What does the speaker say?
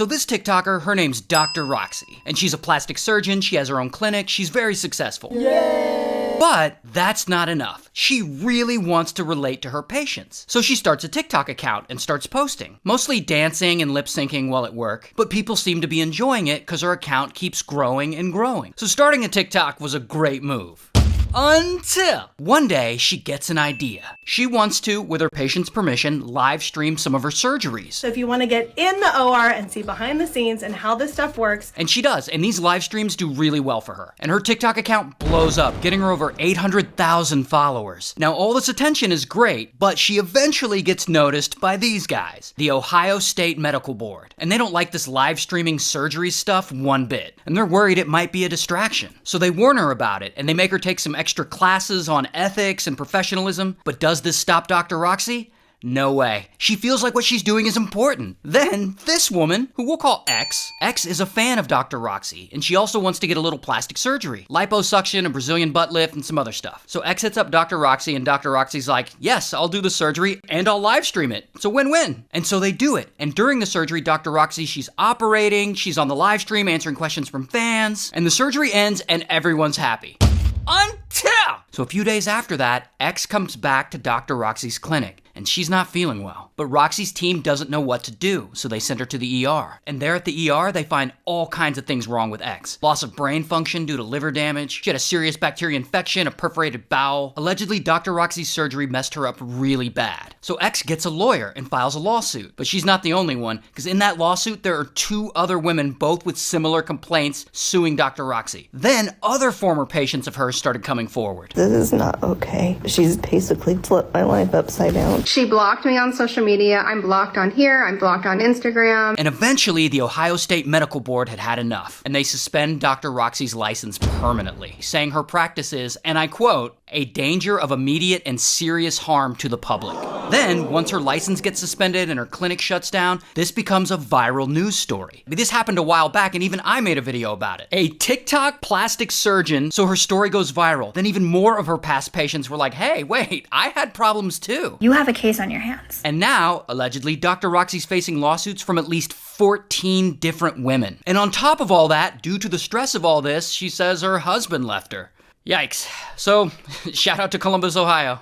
So this TikToker, her name's Dr. Roxy, and she's a plastic surgeon, she has her own clinic, she's very successful. Yay! But that's not enough. She really wants to relate to her patients. So she starts a TikTok account and starts posting, mostly dancing and lip syncing while at work, but people seem to be enjoying it because her account keeps growing and growing. So starting a TikTok was a great move. Until one day she gets an idea. She wants to, with her patient's permission, live stream some of her surgeries. So if you want to get in the OR and see behind the scenes and how this stuff works. And she does, and these live streams do really well for her. And her TikTok account blows up, getting her over 800,000 followers. Now all this attention is great, but she eventually gets noticed by these guys, the Ohio State Medical Board. And they don't like this live streaming surgery stuff one bit. And they're worried it might be a distraction. So they warn her about it, and they make her take some extra classes on ethics and professionalism. But does this stop Dr. Roxy? No way. She feels like what she's doing is important. Then, this woman, who we'll call X is a fan of Dr. Roxy, and she also wants to get a little plastic surgery, liposuction, a Brazilian butt lift, and some other stuff. So X hits up Dr. Roxy, and Dr. Roxy's like, yes, I'll do the surgery, and I'll live stream it. It's a win-win. And so they do it. And during the surgery, Dr. Roxy, she's operating, she's on the live stream answering questions from fans, and the surgery ends, and everyone's happy. Until! So a few days after that, X comes back to Dr. Roxy's clinic, and she's not feeling well. But Roxy's team doesn't know what to do, so they send her to the ER. And there at the ER, they find all kinds of things wrong with X. Loss of brain function due to liver damage. She had a serious bacteria infection, a perforated bowel. Allegedly, Dr. Roxy's surgery messed her up really bad. So X gets a lawyer and files a lawsuit. But she's not the only one, because in that lawsuit, there are 2 other women, both with similar complaints, suing Dr. Roxy. Then other former patients of hers started coming forward. This is not okay. She's basically flipped my life upside down. She blocked me on social media. I'm blocked on here. I'm blocked on Instagram. And eventually, the Ohio State Medical Board had enough, and they suspend Dr. Roxy's license permanently, saying her practice is, and I quote, a danger of immediate and serious harm to the public. Then, once her license gets suspended and her clinic shuts down, this becomes a viral news story. I mean, this happened a while back, and even I made a video about it. A TikTok plastic surgeon, so her story goes viral. Then even more of her past patients were like, hey, wait, I had problems too. You have a case on your hands. And now, allegedly, Dr. Roxy's facing lawsuits from at least 14 different women. And on top of all that, due to the stress of all this, she says her husband left her. Yikes. So, shout out to Columbus, Ohio.